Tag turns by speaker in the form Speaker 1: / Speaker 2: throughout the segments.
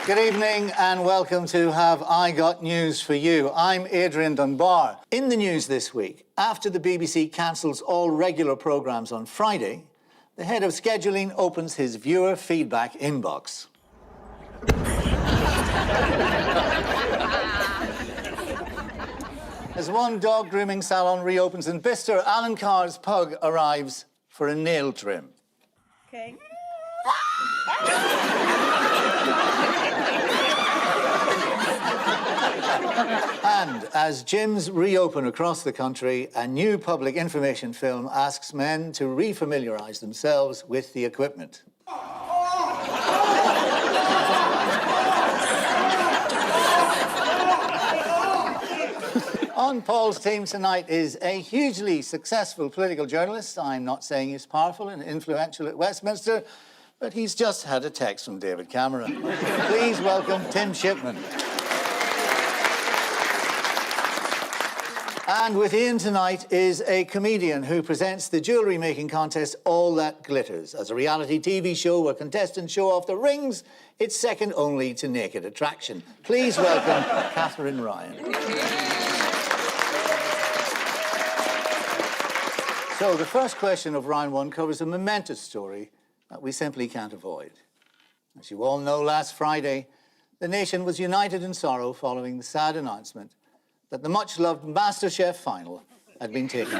Speaker 1: Good evening and welcome to Have I Got News for You. I'm Adrian Dunbar. In the news this week, after the BBC cancels all regular programmes on Friday, the head of scheduling opens his viewer feedback inbox. As one dog grooming salon reopens in Bicester, Alan Carr's pug arrives for a nail trim.
Speaker 2: Okay.
Speaker 1: And as gyms reopen across the country, a new public information film asks men to re-familiarise themselves with the equipment. On Paul's team tonight is a hugely successful political journalist. I'm not saying he's powerful and influential at Westminster, but he's just had a text from David Cameron. Please welcome Tim Shipman. And with Ian tonight is a comedian who presents the jewellery-making contest All That Glitters. As a reality TV show where contestants show off the rings, it's second only to Naked Attraction. Please welcome Katherine Ryan. So the first question of round one covers a momentous story that we simply can't avoid. As you all know, last Friday, the nation was united in sorrow following the sad announcement that the much-loved MasterChef final had been taken.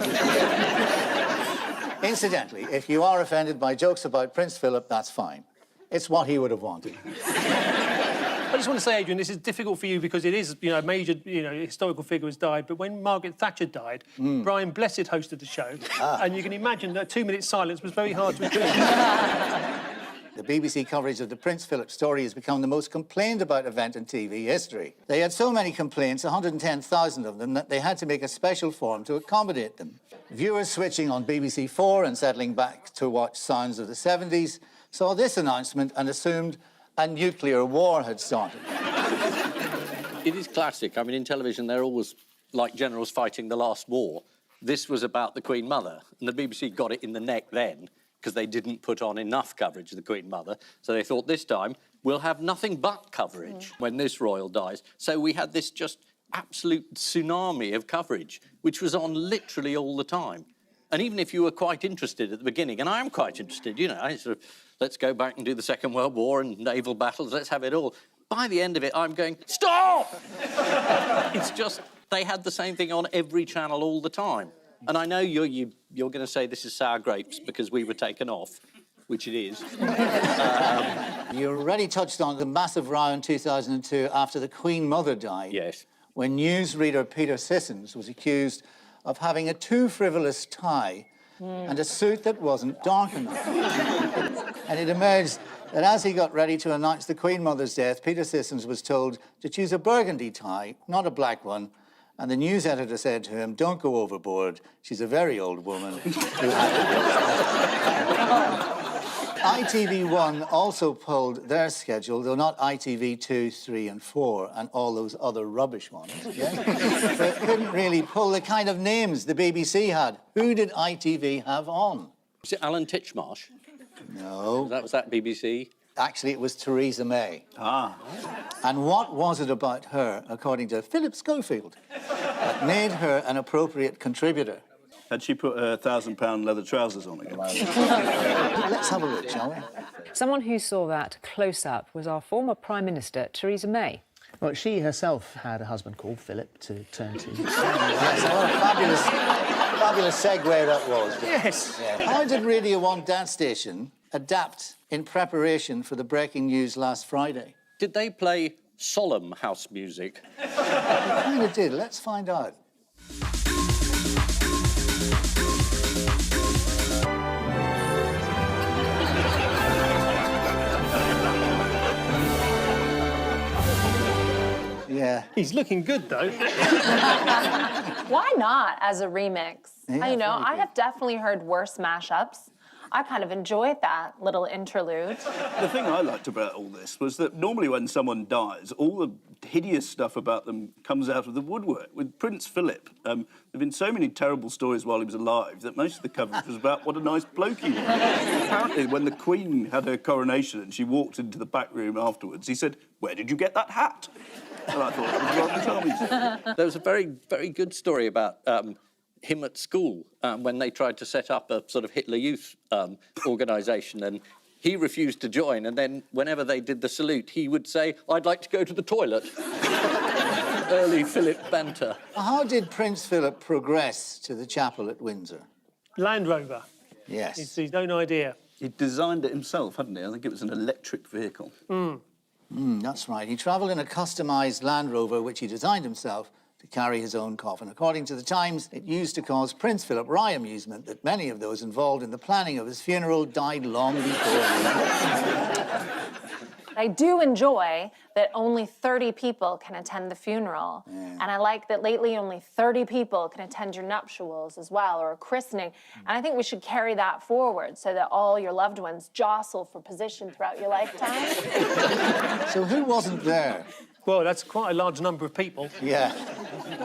Speaker 1: Incidentally, if you are offended by jokes about Prince Philip, that's fine. It's what he would have wanted.
Speaker 3: I just want to say, Adrian, this is difficult for you because it is, a major, historical figure has died. But when Margaret Thatcher died, Brian Blessed hosted the show. And you can imagine that 2 minutes silence was very hard to achieve.
Speaker 1: The BBC coverage of the Prince Philip story has become the most complained about event in TV history. They had so many complaints, 110,000 of them, that they had to make a special form to accommodate them. Viewers switching on BBC 4 and settling back to watch Sounds of the 70s saw this announcement and assumed a nuclear war had started.
Speaker 4: It is classic. I mean, in television, they're always like generals fighting the last war. This was about the Queen Mother, and the BBC got it in the neck then, because they didn't put on enough coverage of the Queen Mother. So they thought this time, we'll have nothing but coverage when this royal dies. So we had this just absolute tsunami of coverage, which was on literally all the time. And even if you were quite interested at the beginning, and I am quite interested, I sort of, let's go back and do the Second World War and naval battles, let's have it all. By the end of it, I'm going, stop! It's just, they had the same thing on every channel all the time. And I know you're going to say this is sour grapes because we were taken off, which it is.
Speaker 1: You already touched on the massive row in 2002 after the Queen Mother died.
Speaker 4: Yes.
Speaker 1: When newsreader Peter Sissons was accused of having a too frivolous tie and a suit that wasn't dark enough. And it emerged that as he got ready to announce the Queen Mother's death, Peter Sissons was told to choose a burgundy tie, not a black one. And the news editor said to him, don't go overboard. She's a very old woman who had ITV1 also pulled their schedule, though not ITV 2, 3 and 4 and all those other rubbish ones. Yeah? They couldn't really pull the kind of names the BBC had. Who did ITV have on?
Speaker 4: Was it Alan Titchmarsh?
Speaker 1: No.
Speaker 4: Was that BBC?
Speaker 1: Actually, it was Theresa May. Ah. And what was it about her, according to Philip Schofield, that made her an appropriate contributor?
Speaker 5: Had she put her £1,000 leather trousers on again?
Speaker 1: Let's have a look, shall we?
Speaker 2: Someone who saw that close up was our former Prime Minister, Theresa May.
Speaker 6: Well, she herself had a husband called Philip to turn to.
Speaker 1: Yes, what a fabulous segue that was.
Speaker 3: Yes.
Speaker 1: Yeah. How did Radio 1 Dance Station adapt in preparation for the breaking news last Friday?
Speaker 4: Did they play solemn house music?
Speaker 1: They kind of did. Let's find out. Yeah.
Speaker 3: He's looking good, though.
Speaker 7: Why not as a remix?
Speaker 1: Yeah,
Speaker 7: I have definitely heard worse mashups. I kind of enjoyed that little interlude.
Speaker 5: The thing I liked about all this was that normally when someone dies, all the hideous stuff about them comes out of the woodwork. With Prince Philip, there have been so many terrible stories while he was alive that most of the coverage was about what a nice bloke he was. Apparently, when the Queen had her coronation and she walked into the back room afterwards, he said, "Where did you get that hat?" And I thought that was rather charming.
Speaker 4: There was a very, very good story about him at school when they tried to set up a sort of Hitler Youth organisation, and he refused to join, and then whenever they did the salute, he would say, "I'd like to go to the toilet." Early Philip banter.
Speaker 1: How did Prince Philip progress to the chapel at Windsor?
Speaker 3: Land Rover.
Speaker 1: Yes.
Speaker 3: It's his own idea.
Speaker 5: He designed it himself, hadn't he? I think it was an electric vehicle.
Speaker 1: That's right. He travelled in a customised Land Rover, which he designed himself, to carry his own coffin. According to the Times, it used to cause Prince Philip wry amusement that many of those involved in the planning of his funeral died long before him.
Speaker 7: I do enjoy that only 30 people can attend the funeral. And I like that lately only 30 people can attend your nuptials as well, or a christening. And I think we should carry that forward so that all your loved ones jostle for position throughout your lifetime.
Speaker 1: So who wasn't there?
Speaker 3: Well, that's quite a large number of people.
Speaker 1: Yeah,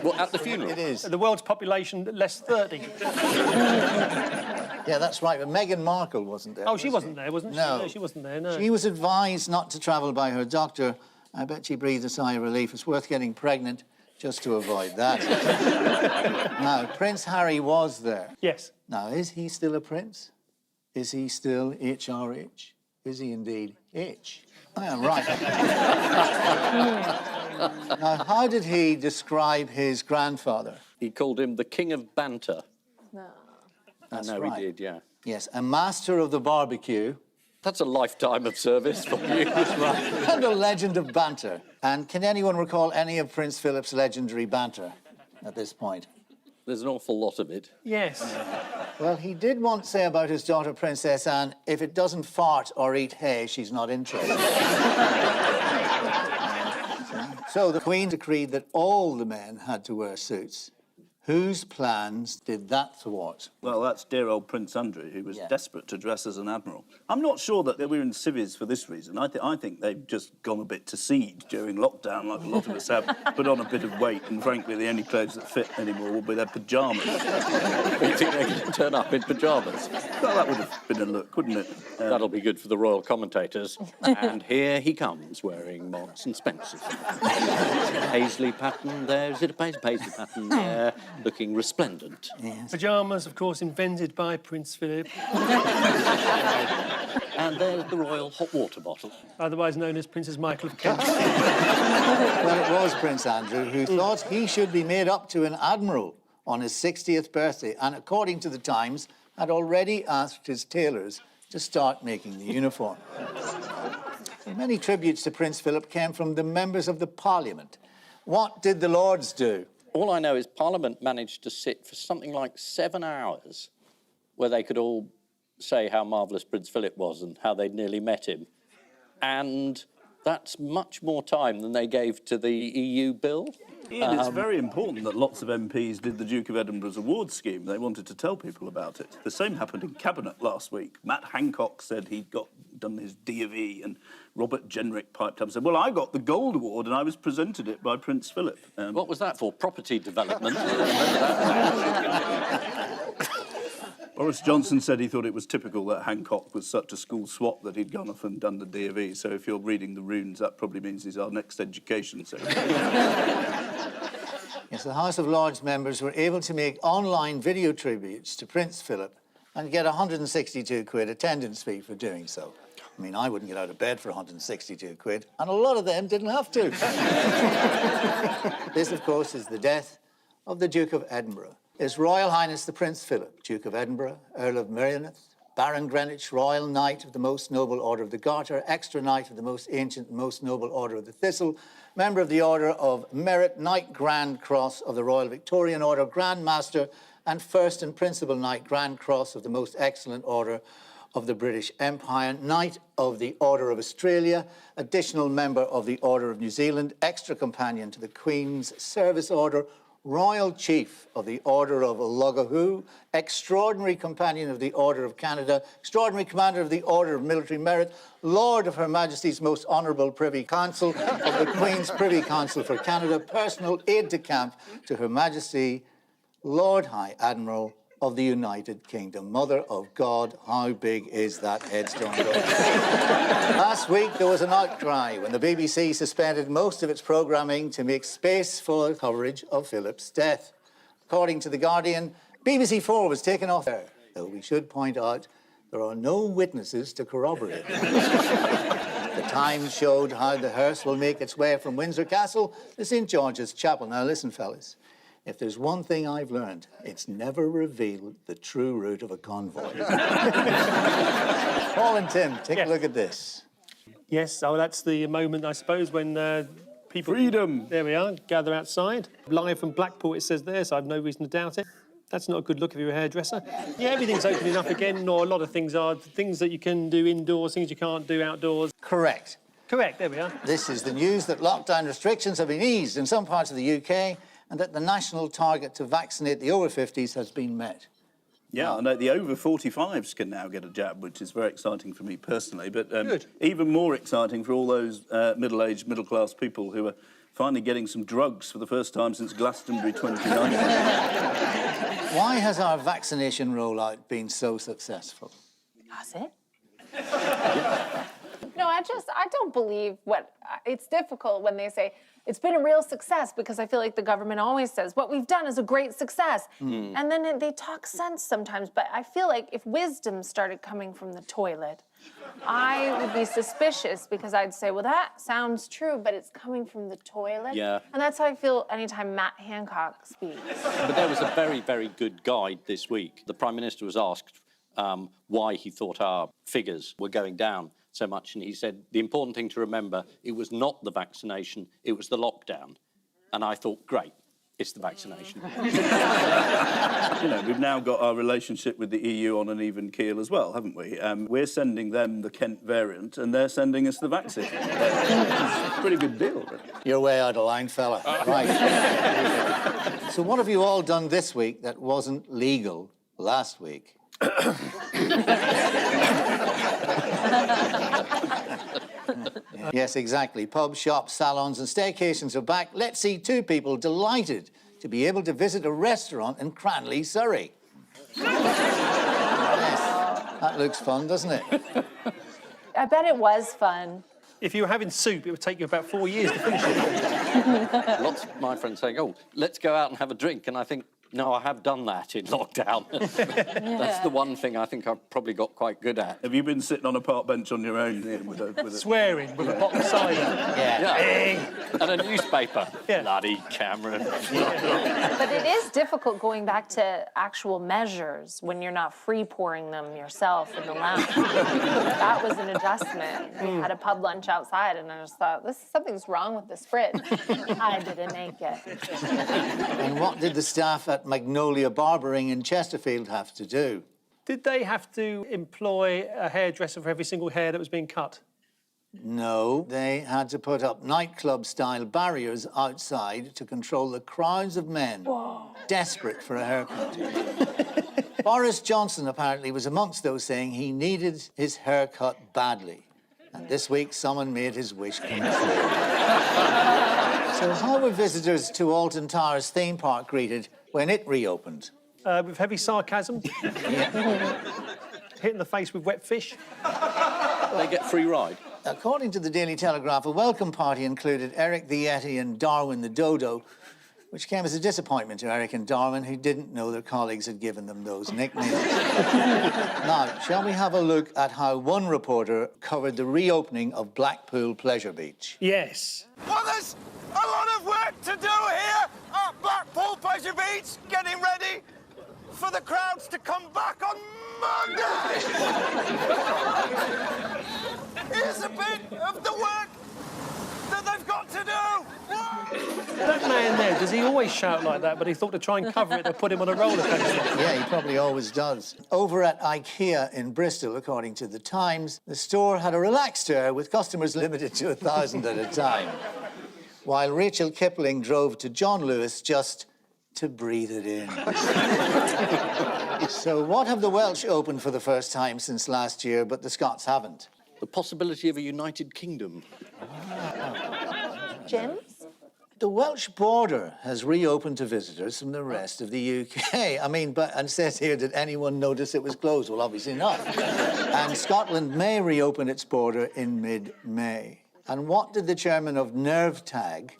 Speaker 4: Well, at the funeral?
Speaker 1: it is.
Speaker 3: The world's population, less 30.
Speaker 1: Yeah, that's right. But Meghan Markle wasn't there.
Speaker 3: Oh, she wasn't there, wasn't she?
Speaker 1: No.
Speaker 3: No, she wasn't there, no.
Speaker 1: She was advised not to travel by her doctor. I bet she breathed a sigh of relief. It's worth getting pregnant just to avoid that. Now, Prince Harry was there.
Speaker 3: Yes.
Speaker 1: Now, is he still a prince? Is he still HRH? Is he indeed H? I am right. Now, how did he describe his grandfather?
Speaker 4: He called him the King of Banter.
Speaker 7: No.
Speaker 1: That's
Speaker 4: I know
Speaker 1: right.
Speaker 4: he did, yeah.
Speaker 1: Yes, a master of the barbecue.
Speaker 4: That's a lifetime of service for you.
Speaker 1: And a legend of banter. And can anyone recall any of Prince Philip's legendary banter at this point?
Speaker 4: There's an awful lot of it.
Speaker 3: Yes.
Speaker 1: Well, he did once say about his daughter, Princess Anne, if it doesn't fart or eat hay, she's not interested. So the Queen decreed that all the men had to wear suits. Whose plans did that thwart?
Speaker 5: Well, that's dear old Prince Andrew, who was
Speaker 1: Yeah.
Speaker 5: desperate to dress as an admiral. I'm not sure that they were in civvies for this reason. I think they've just gone a bit to seed during lockdown, like a lot of us have, put on a bit of weight, and frankly, the only clothes that fit anymore will be their pyjamas.
Speaker 4: You think they can turn up in pyjamas?
Speaker 5: Well, that would have been a look, wouldn't it?
Speaker 4: That'll be good for the royal commentators. And here he comes, wearing Marks and Spencer's. Paisley pattern there. Is it a Paisley pattern there? Looking resplendent.
Speaker 1: Yes.
Speaker 3: Pyjamas, of course, invented by Prince Philip,
Speaker 4: And there's the royal hot water bottle.
Speaker 3: otherwise known as Princess Michael of Kent.
Speaker 1: Well, it was Prince Andrew who thought he should be made up to an admiral on his 60th birthday, and according to the Times, had already asked his tailors to start making the uniform. Many tributes to Prince Philip came from the members of the Parliament. What did the Lords do?
Speaker 4: All I know is Parliament managed to sit for something like 7 hours where they could all say how marvellous Prince Philip was and how they'd nearly met him. And that's much more time than they gave to the EU bill.
Speaker 5: Ian, it's very important that lots of MPs did the Duke of Edinburgh's awards scheme. They wanted to tell people about it. The same happened in Cabinet last week. Matt Hancock said he'd done his D of E, and Robert Jenrick piped up and said, well, I got the Gold Award and I was presented it by Prince Philip.
Speaker 4: What was that for? Property development?
Speaker 5: Boris Johnson said he thought it was typical that Hancock was such a school swot that he'd gone off and done the D of E. So if you're reading the runes, that probably means he's our next education secretary.
Speaker 1: Yes, the House of Lords members were able to make online video tributes to Prince Philip and get 162 quid attendance fee for doing so. I mean, I wouldn't get out of bed for 162 quid, and a lot of them didn't have to. This, of course, is the death of the Duke of Edinburgh. His Royal Highness the Prince Philip, Duke of Edinburgh, Earl of Merioneth, Baron Greenwich, Royal Knight of the Most Noble Order of the Garter, Extra Knight of the Most Ancient and Most Noble Order of the Thistle, Member of the Order of Merit, Knight Grand Cross of the Royal Victorian Order, Grand Master, and First and Principal Knight Grand Cross of the Most Excellent Order of the British Empire, Knight of the Order of Australia, additional member of the Order of New Zealand, extra companion to the Queen's Service Order, Royal Chief of the Order of Lugahoo, Extraordinary Companion of the Order of Canada, Extraordinary Commander of the Order of Military Merit, Lord of Her Majesty's Most Honourable Privy Council of the Queen's Privy Council for Canada, Personal Aide-de-Camp to Her Majesty, Lord High Admiral of the United Kingdom. Mother of God, how big is that headstone? Last week, there was an outcry when the BBC suspended most of its programming to make space for coverage of Philip's death. According to The Guardian, BBC 4 was taken off air, though we should point out there are no witnesses to corroborate. The Times showed how the hearse will make its way from Windsor Castle to St George's Chapel. Now listen, fellas. If there's one thing I've learned, it's never revealed the true route of a convoy. Paul and Tim, take a look at this.
Speaker 3: Yes, oh, that's the moment, I suppose, when people...
Speaker 5: Freedom!
Speaker 3: There we are, gather outside. Live from Blackpool, it says there, so I've no reason to doubt it. That's not a good look if you're a hairdresser. Yeah, everything's opening up again, or a lot of things are. Things that you can do indoors, things you can't do outdoors.
Speaker 1: Correct.
Speaker 3: Correct, there we are.
Speaker 1: This is the news that lockdown restrictions have been eased in some parts of the UK and that the national target to vaccinate the over 50s has been met.
Speaker 5: Yeah, I know the over 45s can now get a jab, which is very exciting for me personally, but
Speaker 3: Good.
Speaker 5: even more exciting for all those middle-aged, middle-class people who are finally getting some drugs for the first time since Glastonbury 29.
Speaker 1: Why has our vaccination rollout been so successful?
Speaker 7: Has it? No, I don't believe it's difficult when they say it's been a real success, because I feel like the government always says what we've done is a great success. And then they talk sense sometimes, but I feel like if wisdom started coming from the toilet, I would be suspicious, because I'd say, well, that sounds true, but it's coming from the toilet.
Speaker 4: Yeah.
Speaker 7: And that's how I feel anytime Matt Hancock speaks.
Speaker 4: But there was a very, very good guide this week. The Prime Minister was asked why he thought our figures were going down so much, and he said the important thing to remember, it was not the vaccination, it was the lockdown. And I thought, great, it's the vaccination.
Speaker 5: You know, we've now got our relationship with the EU on an even keel as well, haven't we? We're sending them the Kent variant, and they're sending us the vaccine. It's a pretty good deal, really.
Speaker 1: You're way out of line, fella. Right. So what have you all done this week that wasn't legal last week? Yes, exactly. Pubs, shops, salons and staycations are back. Let's see two people delighted to be able to visit a restaurant in Cranleigh, Surrey. Yes, that looks fun, doesn't it?
Speaker 7: I bet it was fun.
Speaker 3: If you were having soup, it would take you about 4 years to finish it.
Speaker 4: Lots of my friends saying, oh, let's go out and have a drink. And I think, no, I have done that in lockdown. That's the one thing I think I've probably got quite good at.
Speaker 5: Have you been sitting on a park bench on your own here with a...
Speaker 3: Swearing with a bottle of cider.
Speaker 1: Yeah.
Speaker 4: And a newspaper.
Speaker 3: Yeah.
Speaker 4: Bloody Cameron.
Speaker 7: But it is difficult going back to actual measures when you're not free pouring them yourself in the lounge. That was an adjustment. We had a pub lunch outside, and I just thought, something's wrong with this fridge. I didn't make it.
Speaker 1: And what did the staff at Magnolia Barbering in Chesterfield have to do?
Speaker 3: Did they have to employ a hairdresser for every single hair that was being cut?
Speaker 1: No, they had to put up nightclub-style barriers outside to control the crowds of men desperate for a haircut. Boris Johnson apparently was amongst those saying he needed his haircut badly. And this week, someone made his wish come true. So how were visitors to Alton Towers theme park greeted when it reopened?
Speaker 3: With heavy sarcasm. Hitting the face with wet fish.
Speaker 4: They get free ride.
Speaker 1: According to the Daily Telegraph, a welcome party included Eric the Yeti and Darwin the Dodo, which came as a disappointment to Eric and Darwin, who didn't know their colleagues had given them those nicknames. Now, shall we have a look at how one reporter covered the reopening of Blackpool Pleasure Beach?
Speaker 3: Yes.
Speaker 8: Well, there's a lot of work to do here at Blackpool Pleasure Beach, getting ready for the crowds to come back on Monday. Here's a bit of the work that they've got to do.
Speaker 3: That man there, does he always shout like that, but he thought to try and cover it, they put him on a roller coaster?
Speaker 1: Yeah, he probably always does. Over at IKEA in Bristol, according to The Times, the store had a relaxed air with customers limited to 1,000 at a time. While Rachel Kipling drove to John Lewis just to breathe it in. So what have the Welsh opened for the first time since last year, but the Scots haven't?
Speaker 4: The possibility of a united kingdom.
Speaker 7: Gyms?
Speaker 1: The Welsh border has reopened to visitors from the rest of the UK. I mean, and it says here, did anyone notice it was closed? Well, obviously not. And Scotland may reopen its border in mid-May. And what did the chairman of NERVTAG,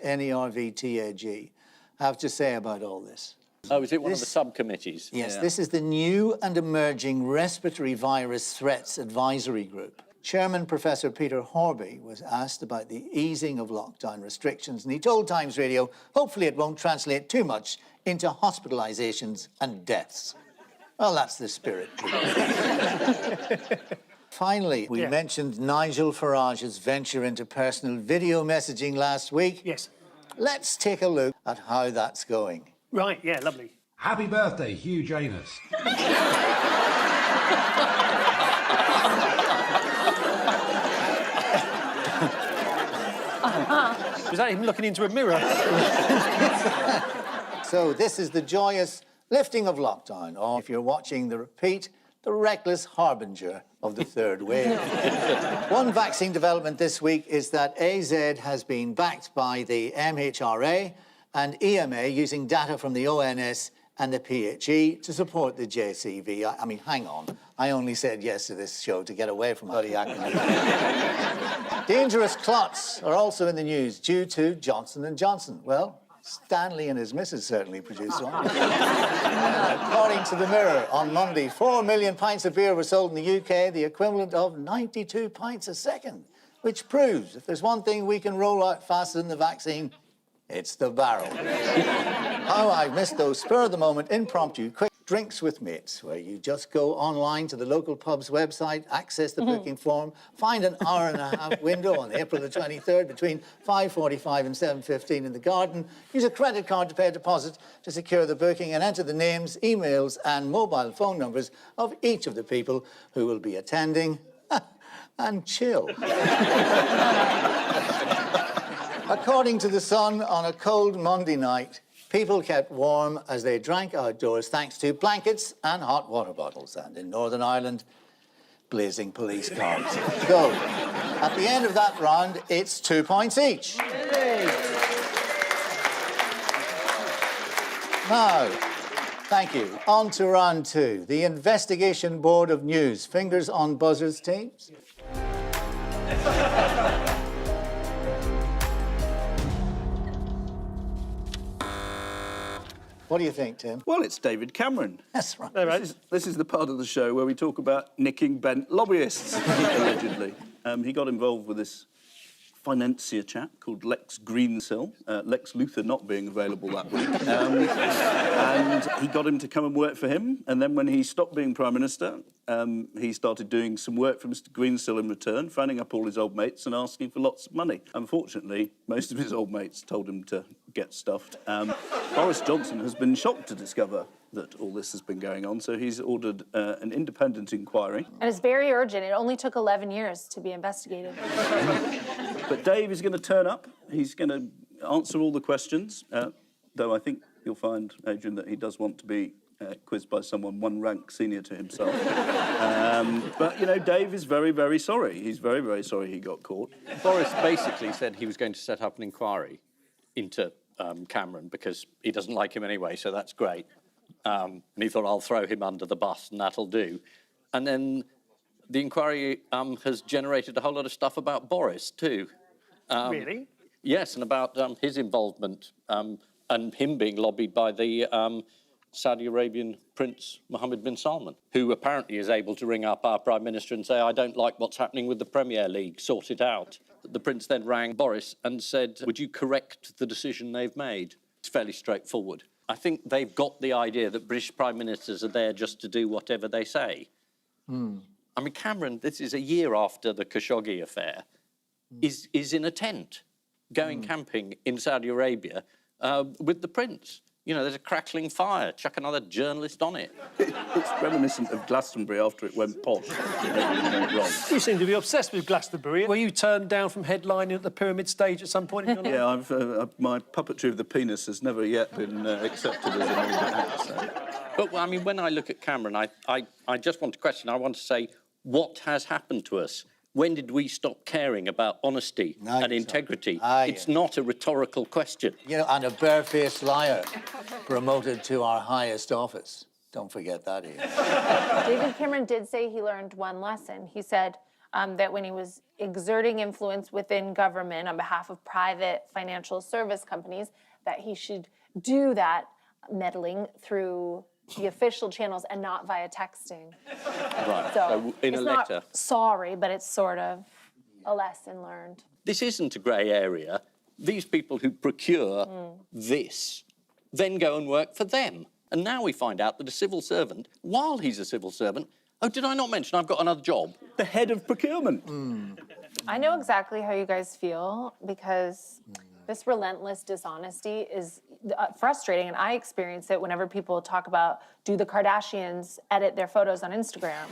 Speaker 1: N-E-R-V-T-A-G, have to say about all this?
Speaker 4: Oh, is it one of the subcommittees?
Speaker 1: Yes, this is the new and emerging respiratory virus threats advisory group. Chairman Professor Peter Horby was asked about the easing of lockdown restrictions, and he told Times Radio, hopefully it won't translate too much into hospitalisations and deaths. Well, that's the spirit. Finally, we mentioned Nigel Farage's venture into personal video messaging last week.
Speaker 3: Yes.
Speaker 1: Let's take a look at how that's going.
Speaker 3: Right, yeah, lovely.
Speaker 9: Happy birthday, huge anus.
Speaker 3: Was that him looking into a mirror?
Speaker 1: So this is the joyous lifting of lockdown, or if you're watching the repeat, the reckless harbinger of the third wave. One vaccine development this week is that AZ has been backed by the MHRA and EMA using data from the ONS and the PHE to support the JCV. I mean, hang on. I only said yes to this show to get away from bloody acronyms. Dangerous clots are also in the news due to Johnson & Johnson. Well, Stanley and his missus certainly produced one. According to the Mirror, on Monday, 4 million pints of beer were sold in the UK, the equivalent of 92 pints a second, which proves if there's one thing we can roll out faster than the vaccine, it's the barrel. How I missed those spur-of-the-moment, impromptu, quick drinks with mates, where you just go online to the local pub's website, access the booking form, find an hour-and-a-half window on April the 23rd between 5:45 and 7:15 in the garden, use a credit card to pay a deposit to secure the booking, and enter the names, emails and mobile phone numbers of each of the people who will be attending, and chill. According to The Sun, on a cold Monday night, people kept warm as they drank outdoors thanks to blankets and hot water bottles. And in Northern Ireland, blazing police cars. So, at the end of that round, it's 2 points each. Now, thank you. On to round two. The Investigation Board of News. Fingers on buzzers, teams. What do you think, Tim?
Speaker 5: Well, it's David Cameron.
Speaker 1: That's right.
Speaker 5: This is the part of the show where we talk about nicking bent lobbyists, allegedly. He got involved with this financier chap called Lex Greensill, Lex Luthor not being available that week. And he got him to come and work for him. And then when he stopped being Prime Minister, he started doing some work for Mr Greensill in return, phoning up all his old mates and asking for lots of money. Unfortunately, most of his old mates told him to get stuffed. Boris Johnson has been shocked to discover that all this has been going on, so he's ordered an independent inquiry.
Speaker 7: And it's very urgent. It only took 11 years to be investigated.
Speaker 5: But Dave is going to turn up. He's going to answer all the questions, though I think you'll find, Adrian, that he does want to be quizzed by someone one rank senior to himself. But, you know, Dave is very, very sorry. He's very, very sorry he got caught.
Speaker 4: Boris basically said he was going to set up an inquiry into Cameron because he doesn't like him anyway, so that's great. And he thought, I'll throw him under the bus and that'll do. And then the inquiry has generated a whole lot of stuff about Boris, too.
Speaker 3: Really?
Speaker 4: Yes, and about his involvement and him being lobbied by the Saudi Arabian Prince Mohammed bin Salman, who apparently is able to ring up our Prime Minister and say, I don't like what's happening with the Premier League, sort it out. The Prince then rang Boris and said, would you correct the decision they've made? It's fairly straightforward. I think they've got the idea that British Prime Ministers are there just to do whatever they say. I mean, Cameron, this is a year after the Khashoggi affair, is in a tent going camping in Saudi Arabia with the Prince. You know, there's a crackling fire. Chuck another journalist on it.
Speaker 5: It's reminiscent of Glastonbury after it went posh. Everything went wrong.
Speaker 3: You seem to be obsessed with Glastonbury. Were you turned down from headlining at the Pyramid stage at some point in your life?
Speaker 5: Yeah, my puppetry of the penis has never yet been accepted as an act, so.
Speaker 4: But, I mean, when I look at Cameron, I just want to question, I want to say, what has happened to us? When did we stop caring about honesty and integrity? It's not a rhetorical question.
Speaker 1: You know, and a barefaced liar promoted to our highest office. Don't forget that, Ian.
Speaker 7: David Cameron did say he learned one lesson. He said that when he was exerting influence within government on behalf of private financial service companies, that he should do that meddling through the official channels and not via texting.
Speaker 4: Right, so in a letter.
Speaker 7: Not sorry, but it's sort of a lesson learned.
Speaker 4: This isn't a grey area. These people who procure this then go and work for them. And now we find out that a civil servant, while he's a civil servant, oh, did I not mention I've got another job?
Speaker 5: The head of procurement.
Speaker 7: I know exactly how you guys feel because this relentless dishonesty is frustrating, and I experience it whenever people talk about, do the Kardashians edit their photos on Instagram?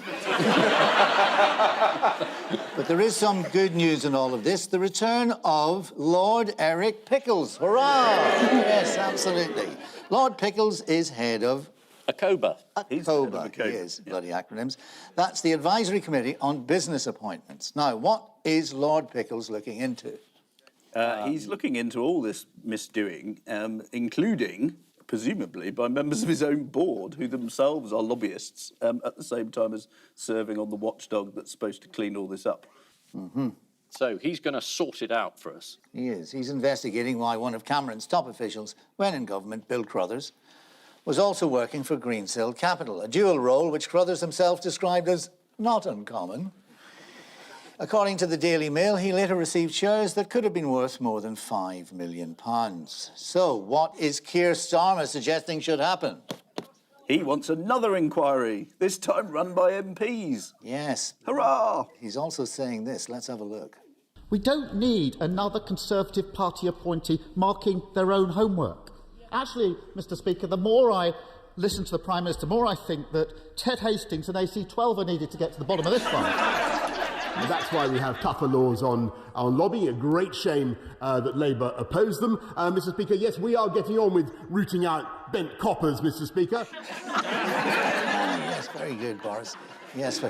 Speaker 1: But there is some good news in all of this. The return of Lord Eric Pickles. Hurrah! Yes, absolutely. Lord Pickles is head of
Speaker 4: ACOBA.
Speaker 1: ACOBA, yes, bloody acronyms. That's the Advisory Committee on Business Appointments. Now, what is Lord Pickles looking into?
Speaker 5: He's looking into all this misdoing, including, presumably, by members of his own board, who themselves are lobbyists, at the same time as serving on the watchdog that's supposed to clean all this up.
Speaker 4: So he's going to sort it out for us.
Speaker 1: He is. He's investigating why one of Cameron's top officials, when in government, Bill Crothers, was also working for Greensill Capital, a dual role which Crothers himself described as not uncommon. According to the Daily Mail, he later received shares that could have been worth more than £5 million. So, what is Keir Starmer suggesting should happen?
Speaker 5: He wants another inquiry, this time run by MPs.
Speaker 1: Yes.
Speaker 5: Hurrah!
Speaker 1: He's also saying this. Let's have a look.
Speaker 6: We don't need another Conservative Party appointee marking their own homework. Actually, Mr. Speaker, the more I listen to the Prime Minister, the more I think that Ted Hastings and AC12 are needed to get to the bottom of this fight.
Speaker 10: That's why we have tougher laws on lobbying. A great shame that Labour opposed them. Mr. Speaker, yes, we are getting on with rooting out bent coppers, Mr. Speaker.
Speaker 1: Yes, very good, Boris. Yes,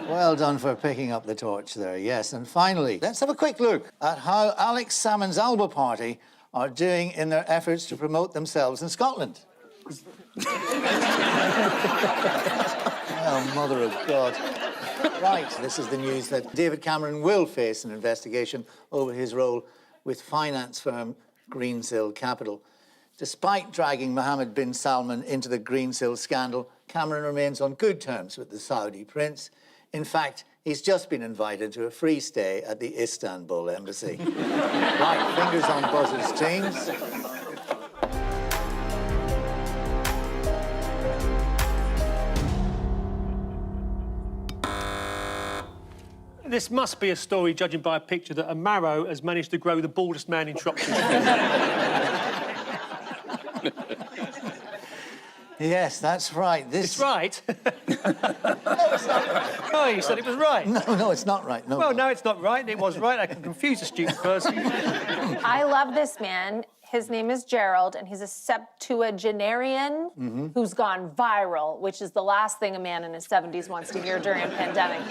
Speaker 1: well done for picking up the torch there, yes. And finally, let's have a quick look at how Alex Salmond's Alba Party are doing in their efforts to promote themselves in Scotland. Oh, Mother of God. Right, this is the news that David Cameron will face an investigation over his role with finance firm Greensill Capital. Despite dragging Mohammed bin Salman into the Greensill scandal, Cameron remains on good terms with the Saudi prince. In fact, he's just been invited to a free stay at the Istanbul embassy. Right, fingers on buzzers, teams.
Speaker 3: This must be a story, judging by a picture, that a marrow has managed to grow the baldest man in Shropshire.
Speaker 1: Yes, that's right.
Speaker 3: It's right. Oh, you said it was right.
Speaker 1: No, it's not right. No.
Speaker 3: Well, no, it's not right. It was right. I can confuse a stupid person.
Speaker 7: I love this man. His name is Gerald, and he's a septuagenarian who's gone viral, which is the last thing a man in his 70s wants to hear during a pandemic.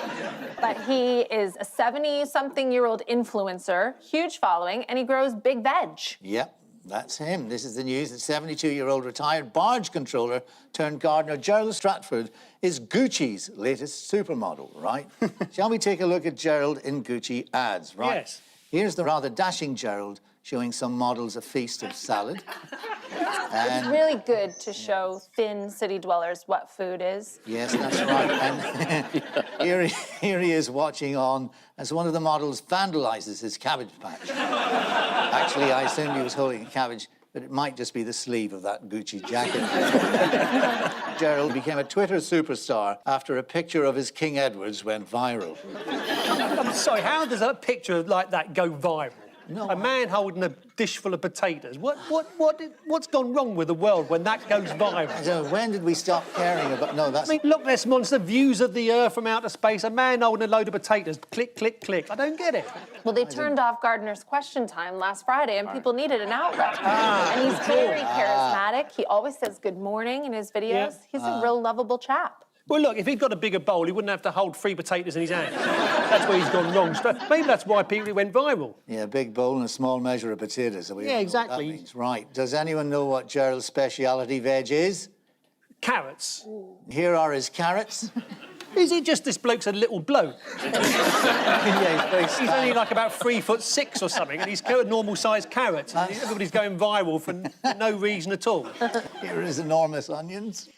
Speaker 7: But he is a 70-something-year-old influencer, huge following, and he grows big veg.
Speaker 1: Yep, that's him. This is the news that 72-year-old retired barge controller turned gardener Gerald Stratford is Gucci's latest supermodel, right? Shall we take a look at Gerald in Gucci ads, right?
Speaker 3: Yes.
Speaker 1: Here's the rather dashing Gerald showing some models a feast of salad.
Speaker 7: It's really good to show thin city dwellers what food is.
Speaker 1: Yes, that's right. And here he is watching on as one of the models vandalizes his cabbage patch. Actually, I assumed he was holding a cabbage, but it might just be the sleeve of that Gucci jacket. Gerald became a Twitter superstar after a picture of his King Edwards went viral.
Speaker 3: I'm sorry, how does a picture like that go viral?
Speaker 1: No,
Speaker 3: A man holding a dish full of potatoes. What's gone wrong with the world when that goes viral?
Speaker 1: So when did we stop caring about... No, that's...
Speaker 3: I mean, Loch Ness Monster, views of the Earth from outer space, a man holding a load of potatoes, click, click, click. I don't get it.
Speaker 7: Well, they turned off Gardner's Question Time last Friday, and people needed an outlet. And he's very charismatic. He always says good morning in his videos.
Speaker 3: Yeah.
Speaker 7: He's a real lovable chap.
Speaker 3: Well, look, if he'd got a bigger bowl, he wouldn't have to hold 3 potatoes in his hand. That's where he's gone wrong. Maybe that's why people went viral.
Speaker 1: Yeah, a big bowl and a small measure of potatoes. So we
Speaker 3: Yeah,
Speaker 1: all know what
Speaker 3: exactly.
Speaker 1: that means. Right. Does anyone know what Gerald's speciality veg is?
Speaker 3: Carrots.
Speaker 1: Here are his carrots.
Speaker 3: Is it just this bloke's a little bloke?
Speaker 1: Yeah,
Speaker 3: He's only like about 3'6" or something, and he's got normal-sized carrots. And everybody's going viral for no reason at all.
Speaker 1: Here is enormous onions.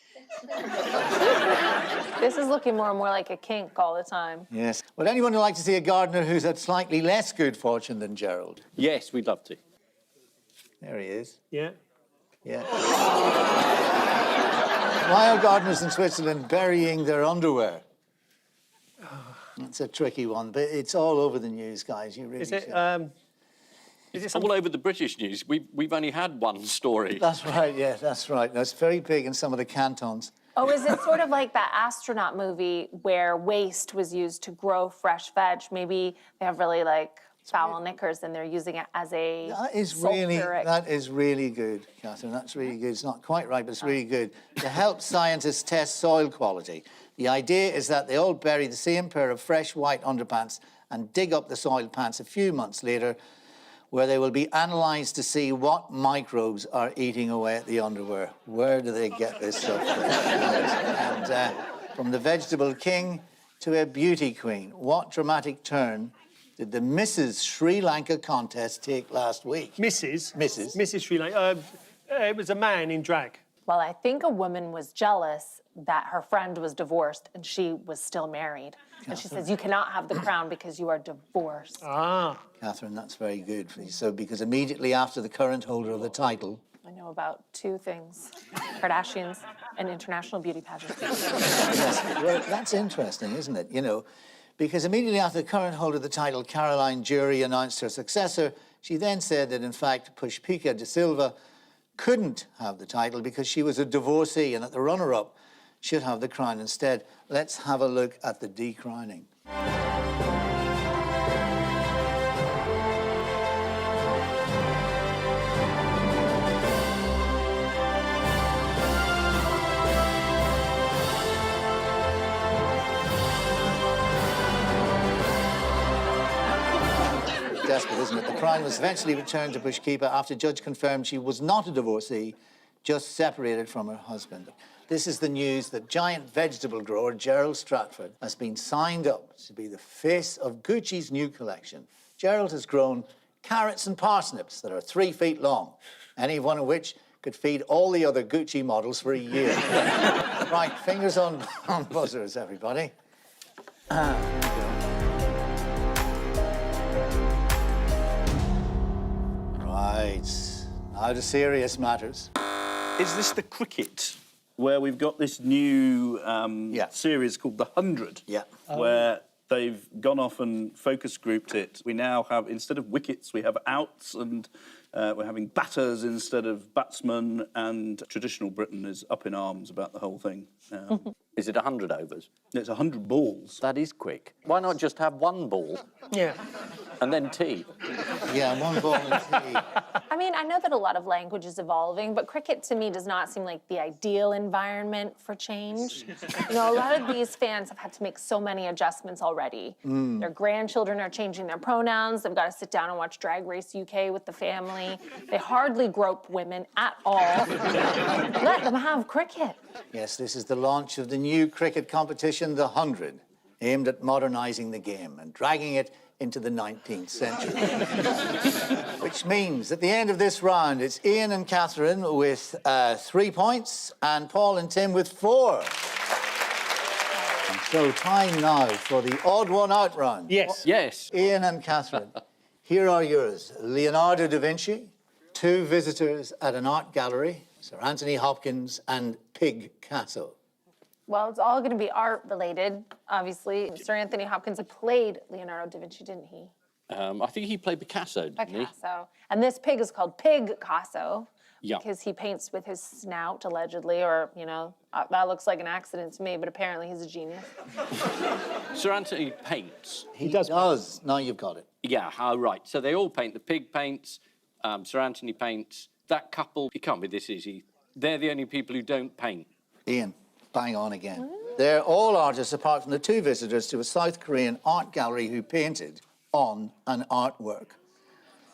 Speaker 7: This is looking more and more like a kink all the time.
Speaker 1: Yes. Would anyone like to see a gardener who's had slightly less good fortune than Gerald?
Speaker 4: Yes, we'd love to.
Speaker 1: There he is.
Speaker 3: Yeah.
Speaker 1: Yeah. Why are gardeners in Switzerland burying their underwear? It's a tricky one, but it's all over the news, guys. You really
Speaker 3: Is it?
Speaker 1: should.
Speaker 3: Is it
Speaker 4: All
Speaker 3: something?
Speaker 4: over the British news. We've only had one story.
Speaker 1: That's right, yeah, that's right. That's very big in some of the cantons.
Speaker 7: Oh, is it sort of like that astronaut movie where waste was used to grow fresh veg? Maybe they have really like foul knickers and they're using it as a
Speaker 1: That is really good, Katherine. That's really good. It's not quite right, but it's really good. To help scientists test soil quality, the idea is that they all bury the same pair of fresh white underpants and dig up the soiled pants a few months later, where they will be analysed to see what microbes are eating away at the underwear. Where do they get this stuff from? And from the vegetable king to a beauty queen, what dramatic turn did the Mrs. Sri Lanka contest take last week?
Speaker 3: Mrs. Sri Lanka. It was a man in drag.
Speaker 7: Well, I think a woman was jealous that her friend was divorced and she was still married. And she says, you cannot have the crown because you are divorced.
Speaker 3: Ah.
Speaker 1: Catherine, that's very good. So, because immediately after the current holder of the title...
Speaker 7: I know about 2 things, Kardashians and international beauty pageants.
Speaker 1: Yes, well, that's interesting, isn't it? You know, because immediately after the current holder of the title, Caroline Jury, announced her successor, she then said that, in fact, Pushpika de Silva couldn't have the title because she was a divorcee and that the runner-up should have the crown instead. Let's have a look at the decrowning. Desperate, isn't it? The crown was eventually returned to Pushkipa after a judge confirmed she was not a divorcee, just separated from her husband. This is the news that giant vegetable grower Gerald Stratford has been signed up to be the face of Gucci's new collection. Gerald has grown carrots and parsnips that are 3 feet long, any one of which could feed all the other Gucci models for a year. Right, fingers on buzzers, everybody. Right, now to serious matters.
Speaker 5: Is this the cricket where we've got this new series called The 100?
Speaker 1: Yeah.
Speaker 5: Where they've gone off and focus grouped it. We now have, instead of wickets, we have outs, and we're having batters instead of batsmen, and traditional Britain is up in arms about the whole thing.
Speaker 4: Is it 100 overs?
Speaker 5: It's 100 balls.
Speaker 4: That is quick. Why not just have 1 ball?
Speaker 3: Yeah.
Speaker 4: And then tea?
Speaker 1: Yeah, 1 ball and tea.
Speaker 7: I mean, I know that a lot of language is evolving, but cricket to me does not seem like the ideal environment for change. You know, a lot of these fans have had to make so many adjustments already. Their grandchildren are changing their pronouns. They've got to sit down and watch Drag Race UK with the family. They hardly grope women at all. Let them have cricket.
Speaker 1: Yes, this is the launch of the new cricket competition, The 100, aimed at modernising the game and dragging it into the 19th century. Which means at the end of this round, it's Ian and Katherine with 3 points and Paul and Tim with 4. And so time now for the odd one out round.
Speaker 3: Yes.
Speaker 4: Yes.
Speaker 1: Ian and Katherine, here are yours. Leonardo da Vinci, 2 visitors at an art gallery, Sir Anthony Hopkins and Picasso.
Speaker 7: Well, it's all going to be art-related, obviously. Sir Anthony Hopkins played Leonardo da Vinci, didn't he?
Speaker 4: I think he played Picasso, didn't he?
Speaker 7: Picasso. And this pig is called Picasso.
Speaker 4: Yeah.
Speaker 7: Because he paints with his snout, allegedly, or, you know, that looks like an accident to me, but apparently he's a genius.
Speaker 4: Sir Anthony paints.
Speaker 1: He does. Now you've got it.
Speaker 4: Yeah, right. So they all paint. The pig paints, Sir Anthony paints. That couple, it can't be this easy. They're the only people who don't paint.
Speaker 1: Ian, bang on again. They're all artists apart from the two visitors to a South Korean art gallery who painted on an artwork.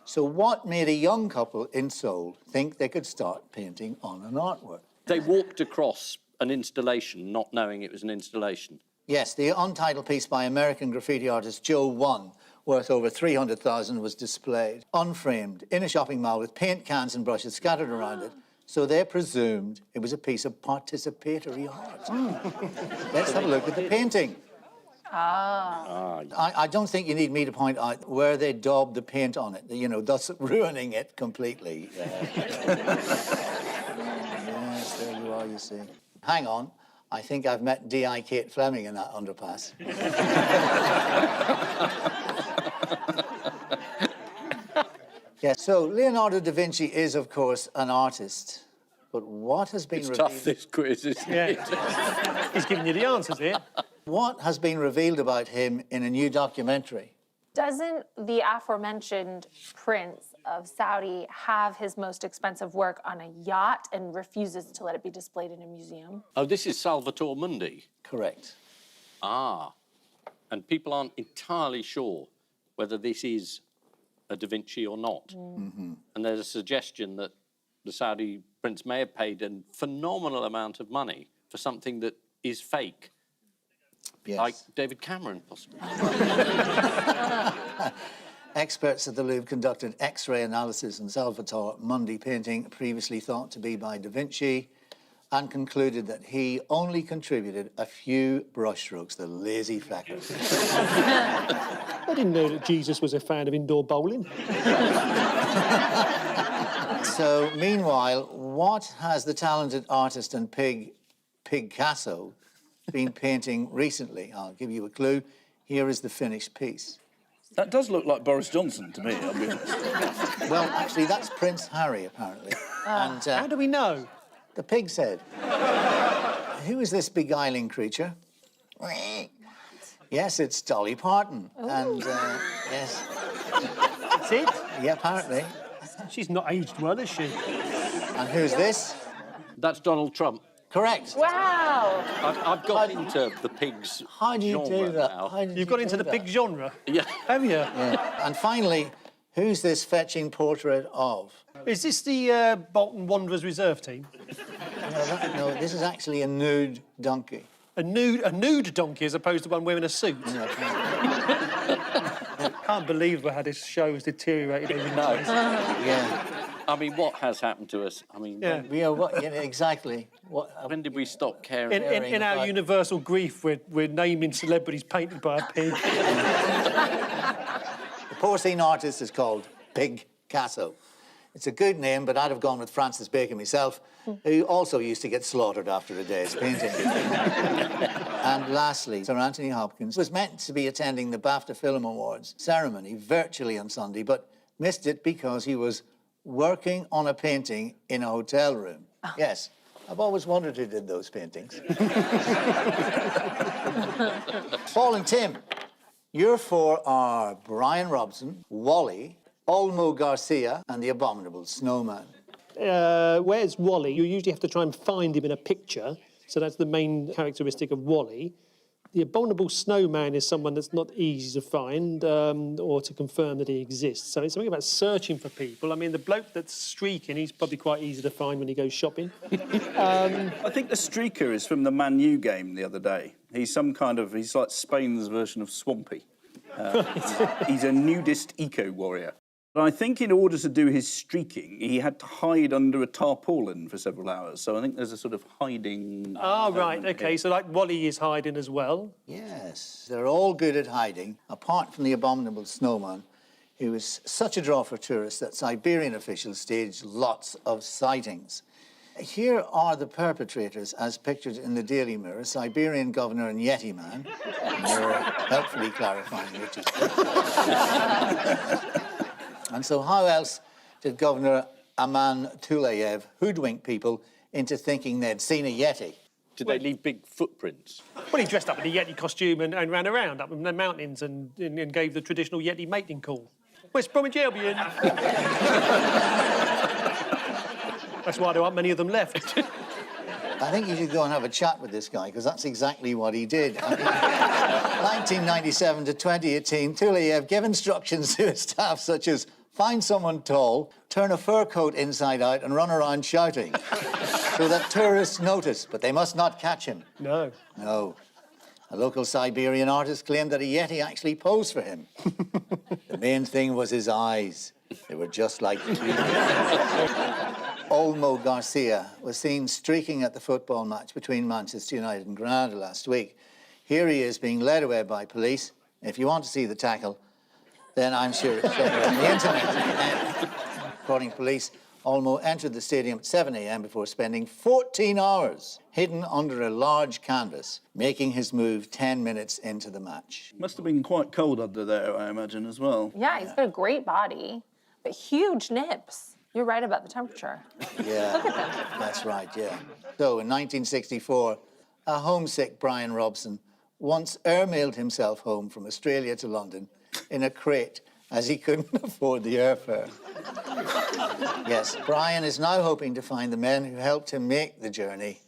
Speaker 1: So what made a young couple in Seoul think they could start painting on an artwork?
Speaker 4: They walked across an installation not knowing it was an installation.
Speaker 1: Yes, the untitled piece by American graffiti artist Joe One, worth over $300,000, was displayed, unframed, in a shopping mall with paint cans and brushes scattered around it. So they presumed it was a piece of participatory art. Let's have a look at the painting. I don't think you need me to point out where they daubed the paint on it, you know, thus ruining it completely. Yes, there you are, you see. Hang on, I think I've met D.I. Kate Fleming in that underpass. Yes, so Leonardo da Vinci is, of course, an artist. But what has been revealed...
Speaker 4: It's tough, this quiz, isn't it?
Speaker 3: He's giving you the answers here.
Speaker 1: What has been revealed about him in a new documentary?
Speaker 7: Doesn't the aforementioned Prince of Saudi have his most expensive work on a yacht and refuses to let it be displayed in a museum?
Speaker 4: Oh, this is Salvator Mundi.
Speaker 1: Correct.
Speaker 4: Ah. And people aren't entirely sure whether this is a Da Vinci or not.
Speaker 1: Mm-hmm.
Speaker 4: And there's a suggestion that the Saudi prince may have paid a phenomenal amount of money for something that is fake.
Speaker 1: Yes.
Speaker 4: Like David Cameron, possibly.
Speaker 1: Experts at the Louvre conducted X-ray analysis on Salvator Mundi painting previously thought to be by Da Vinci and concluded that he only contributed a few brushstrokes, the lazy fleckers.
Speaker 3: I didn't know that Jesus was a fan of indoor bowling.
Speaker 1: So, meanwhile, what has the talented artist and Picasso been painting recently? I'll give you a clue. Here is the finished piece.
Speaker 5: That does look like Boris Johnson to me, I'll be honest.
Speaker 1: Well, actually, that's Prince Harry, apparently. And
Speaker 3: how do we know?
Speaker 1: The pig said. Who is this beguiling creature? Yes, it's Dolly Parton. Ooh. And, yes.
Speaker 3: That's it?
Speaker 1: Yeah, apparently.
Speaker 3: She's not aged well, is she?
Speaker 1: And who's this?
Speaker 4: That's Donald Trump.
Speaker 1: Correct.
Speaker 7: Wow.
Speaker 4: I've got into the pigs.
Speaker 1: How do you do that?
Speaker 3: You've got into the pig genre?
Speaker 4: Yeah.
Speaker 3: Have you?
Speaker 1: Yeah. And finally, who's this fetching portrait of?
Speaker 3: Is this the Bolton Wanderers reserve team?
Speaker 1: No, this is actually a nude donkey.
Speaker 3: A nude donkey as opposed to one wearing a suit?
Speaker 1: No,
Speaker 3: I can't believe how this show has deteriorated over the years.
Speaker 1: Yeah.
Speaker 4: I mean, what has happened to us? I mean,
Speaker 1: Exactly.
Speaker 4: When did we stop caring?
Speaker 3: In our universal grief, we're naming celebrities painted by a pig.
Speaker 1: The porcine artist is called Picasso. It's a good name, but I'd have gone with Francis Bacon myself, who also used to get slaughtered after a day's painting. And lastly, Sir Anthony Hopkins was meant to be attending the BAFTA Film Awards ceremony virtually on Sunday, but missed it because he was working on a painting in a hotel room. Oh. Yes, I've always wondered who did those paintings. Paul and Tim, your four are Brian Robson, Wally, Olmo Garcia, and the Abominable Snowman.
Speaker 3: Where's Wally? You usually have to try and find him in a picture, so that's the main characteristic of Wally. The Abominable Snowman is someone that's not easy to find or to confirm that he exists. So it's something about searching for people. I mean, the bloke that's streaking, he's probably quite easy to find when he goes shopping.
Speaker 5: I think the streaker is from the Man U game the other day. He's like Spain's version of Swampy. He's a nudist eco-warrior. And I think in order to do his streaking, he had to hide under a tarpaulin for several hours. So I think there's a sort of hiding...
Speaker 3: Oh, right, OK. Here. So, like, Wally is hiding as well?
Speaker 1: Yes, they're all good at hiding, apart from the Abominable Snowman, who is such a draw for tourists that Siberian officials staged lots of sightings. Here are the perpetrators as pictured in the Daily Mirror, Siberian Governor and Yeti Man. Mirror helpfully clarifying which is which. And so how else did Governor Aman Tulayev hoodwink people into thinking they'd seen a Yeti?
Speaker 4: Did they leave big footprints?
Speaker 3: Well, he dressed up in a Yeti costume and ran around up in the mountains and gave the traditional Yeti mating call. West Bromwich Albion. That's why there aren't many of them left.
Speaker 1: I think you should go and have a chat with this guy, because that's exactly what he did. 1997 to 2018, Tulayev gave instructions to his staff such as find someone tall, turn a fur coat inside out and run around shouting so that tourists notice, but they must not catch him.
Speaker 3: No.
Speaker 1: No. A local Siberian artist claimed that a Yeti actually posed for him. The main thing was his eyes. They were just like Olmo Garcia was seen streaking at the football match between Manchester United and Granada last week. Here he is being led away by police. If you want to see the tackle, then I'm sure it's somewhere on the internet. According to police, Olmo entered the stadium at 7 a.m. before spending 14 hours hidden under a large canvas, making his move 10 minutes into the match.
Speaker 5: Must have been quite cold under there, I imagine, as well.
Speaker 7: Yeah, he's got a great body, but huge nips. You're right about the temperature.
Speaker 1: Yeah,
Speaker 7: Look at them.
Speaker 1: that's right, yeah. So, in 1964, a homesick Brian Robson once airmailed himself home from Australia to London in a crate as he couldn't afford the airfare. Yes, Brian is now hoping to find the men who helped him make the journey.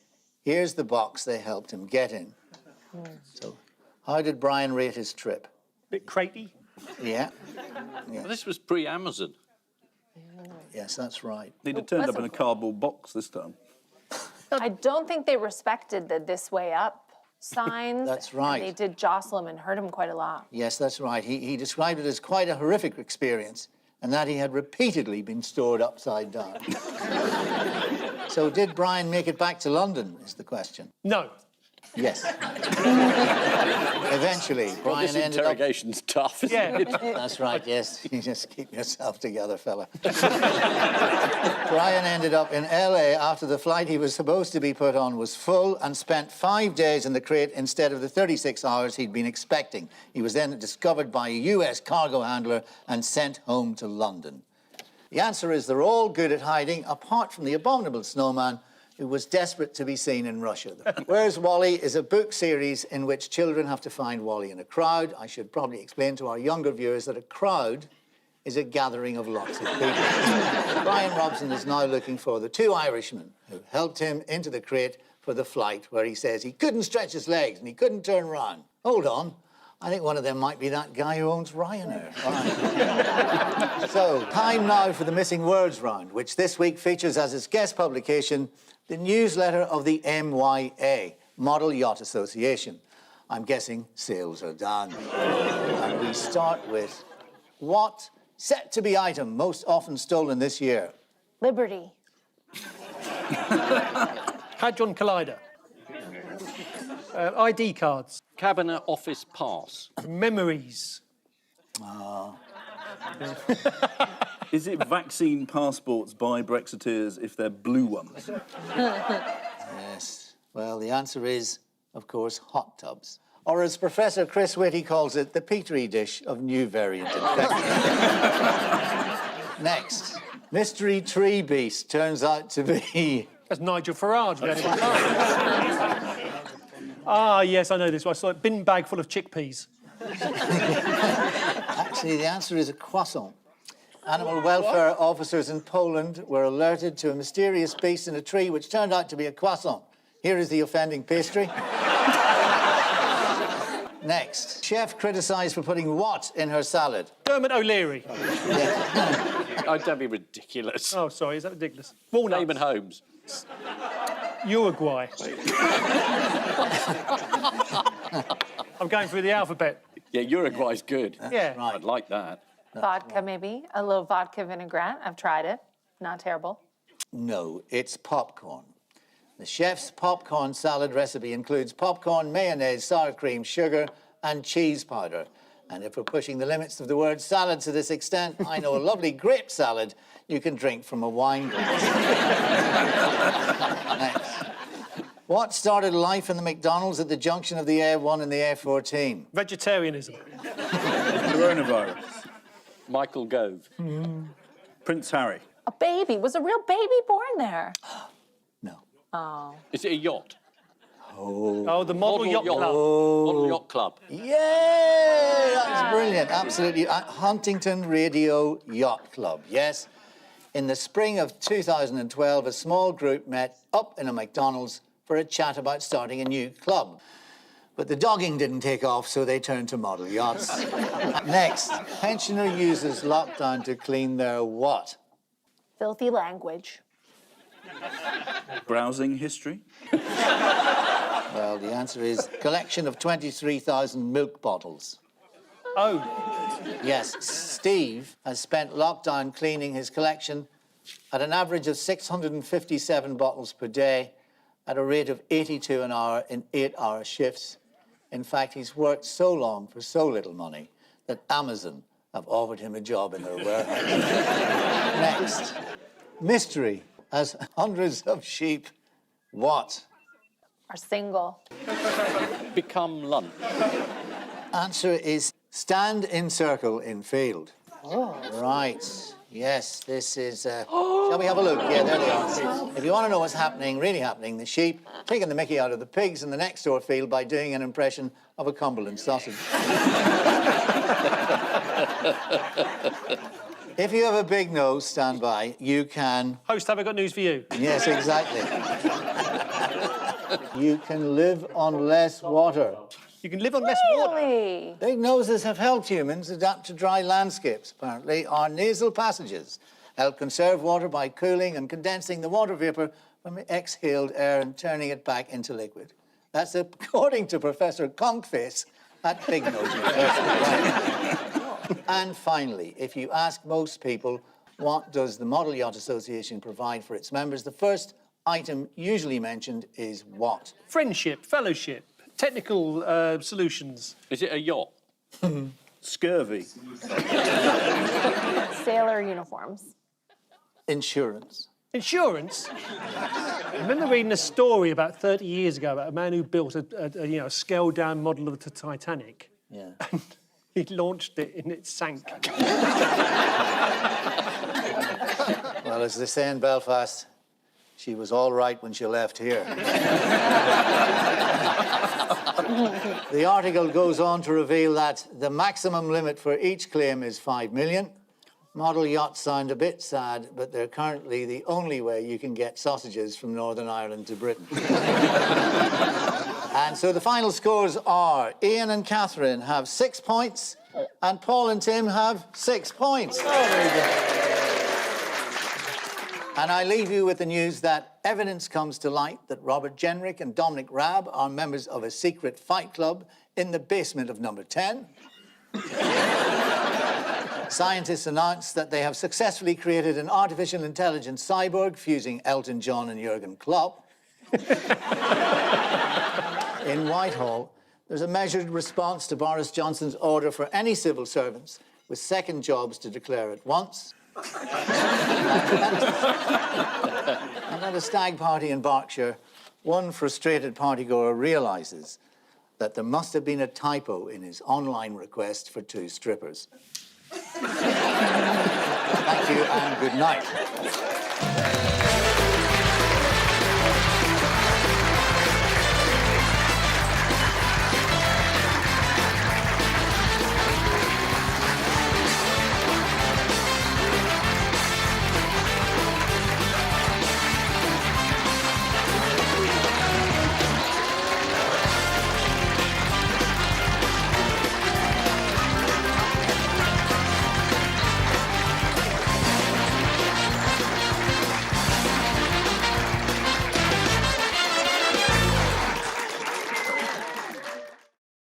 Speaker 1: Here's the box they helped him get in. So, how did Brian rate his trip?
Speaker 3: Bit cratey.
Speaker 1: Yeah.
Speaker 4: Well, this was pre-Amazon.
Speaker 1: Yes, that's right.
Speaker 5: He'd have turned up in a cardboard box this time.
Speaker 7: I don't think they respected the "this way up" signs.
Speaker 1: That's right.
Speaker 7: And they did jostle him and hurt him quite a lot.
Speaker 1: Yes, that's right. He described it as quite a horrific experience and that he had repeatedly been stored upside down. So did Brian make it back to London, is the question?
Speaker 3: No.
Speaker 1: Yes. Eventually,
Speaker 4: Well,
Speaker 1: Brian
Speaker 4: this
Speaker 1: ended up...
Speaker 4: interrogation's tough, isn't
Speaker 3: Yeah.
Speaker 4: it?
Speaker 1: That's right, yes. You just keep yourself together, fella. Brian ended up in LA after the flight he was supposed to be put on was full and spent 5 days in the crate instead of the 36 hours he'd been expecting. He was then discovered by a US cargo handler and sent home to London. The answer is they're all good at hiding, apart from the abominable snowman who was desperate to be seen in Russia. Where's Wally is a book series in which children have to find Wally in a crowd. I should probably explain to our younger viewers that a crowd is a gathering of lots of people. Brian Robson is now looking for the two Irishmen who helped him into the crate for the flight, where he says he couldn't stretch his legs and he couldn't turn round. Hold on. I think one of them might be that guy who owns Ryanair. Right. So, time now for the Missing Words round, which this week features as its guest publication the newsletter of the MYA, Model Yacht Association. I'm guessing sales are done. And we start with what set to be item most often stolen this year?
Speaker 7: Liberty.
Speaker 3: Hadron Collider. ID cards.
Speaker 4: Cabinet Office Pass.
Speaker 3: Memories.
Speaker 5: Is it vaccine passports by Brexiteers if they're blue ones?
Speaker 1: Yes. Well, the answer is, of course, hot tubs. Or as Professor Chris Whitty calls it, the Petri dish of new variant infection. Next, mystery tree beast turns out to be...
Speaker 3: That's Nigel Farage. Ah, yes, I know this one. I saw a bin bag full of chickpeas.
Speaker 1: Actually, the answer is a croissant. Animal welfare officers in Poland were alerted to a mysterious beast in a tree which turned out to be a croissant. Here is the offending pastry. Next, chef criticised for putting what in her salad?
Speaker 3: Dermot O'Leary.
Speaker 4: Oh, don't be ridiculous.
Speaker 3: Oh, sorry, is that ridiculous? Walnuts.
Speaker 4: Raymond Holmes.
Speaker 3: Uruguay. I'm going through the alphabet.
Speaker 4: Yeah, Uruguay's good.
Speaker 3: Yeah.
Speaker 1: Right.
Speaker 4: I'd like that.
Speaker 7: Vodka, maybe. A little vodka vinaigrette. I've tried it. Not terrible.
Speaker 1: No, it's popcorn. The chef's popcorn salad recipe includes popcorn, mayonnaise, sour cream, sugar, and cheese powder. And if we're pushing the limits of the word salad to this extent, I know a lovely grape salad you can drink from a wine glass. Next. What started life in the McDonald's at the junction of the A1 and the A14?
Speaker 3: Vegetarianism.
Speaker 5: Coronavirus.
Speaker 4: Michael Gove.
Speaker 5: Prince Harry.
Speaker 7: A baby. Was a real baby born there?
Speaker 1: No.
Speaker 7: Oh.
Speaker 4: Is it a yacht?
Speaker 3: Oh, the Model Yacht Club.
Speaker 4: Model Yacht Club.
Speaker 1: Yeah, that's brilliant. Absolutely. Huntington Radio Yacht Club, yes. In the spring of 2012, a small group met up in a McDonald's for a chat about starting a new club. But the dogging didn't take off, so they turned to model yachts. Next, pensioner uses lockdown to clean their what?
Speaker 7: Filthy language.
Speaker 5: Browsing history.
Speaker 1: Well, the answer is collection of 23,000 milk bottles.
Speaker 3: Oh,
Speaker 1: Yes, Steve has spent lockdown cleaning his collection at an average of 657 bottles per day at a rate of 82 an hour in 8-hour shifts. In fact, he's worked so long for so little money that Amazon have offered him a job in their warehouse. Next, mystery has hundreds of sheep. What?
Speaker 7: Are single.
Speaker 4: Become lunch.
Speaker 1: Answer is stand in circle in field.
Speaker 7: Oh.
Speaker 1: Right. Yes, this is... Shall we have a look? Yeah, there they are. If you want to know what's happening, really happening, the sheep taking the mickey out of the pigs in the next door field by doing an impression of a Cumberland sausage. If you have a big nose, stand by. You can...
Speaker 3: host, have I got news for you?
Speaker 1: Yes, exactly. You can live on less water.
Speaker 3: You can live on less water.
Speaker 7: Really?
Speaker 1: Big noses have helped humans adapt to dry landscapes, apparently. Our nasal passages help conserve water by cooling and condensing the water vapour from exhaled air and turning it back into liquid. That's according to Professor Conkface at Big Nose University. And finally, if you ask most people, what does the Model Yacht Association provide for its members, the first item usually mentioned is what?
Speaker 3: Friendship, fellowship, technical solutions.
Speaker 4: Is it a yacht?
Speaker 5: Scurvy.
Speaker 7: Sailor uniforms.
Speaker 1: Insurance.
Speaker 3: Insurance? I remember reading a story about 30 years ago about a man who built a scaled-down model of the Titanic.
Speaker 1: Yeah.
Speaker 3: And he launched it and it sank.
Speaker 1: Well, as they say in Belfast, she was all right when she left here. The article goes on to reveal that the maximum limit for each claim is 5 million. Model yachts sound a bit sad, but they're currently the only way you can get sausages from Northern Ireland to Britain. And so the final scores are Ian and Katherine have 6 points, and Paul and Tim have 6 points. Oh, very good. And I leave you with the news that evidence comes to light that Robert Jenrick and Dominic Raab are members of a secret fight club in the basement of number 10. Scientists announced that they have successfully created an artificial intelligence cyborg fusing Elton John and Jurgen Klopp. In Whitehall, there's a measured response to Boris Johnson's order for any civil servants with second jobs to declare at once. And at a stag party in Berkshire, one frustrated partygoer realises that there must have been a typo in his online request for 2 strippers. Thank you and good night.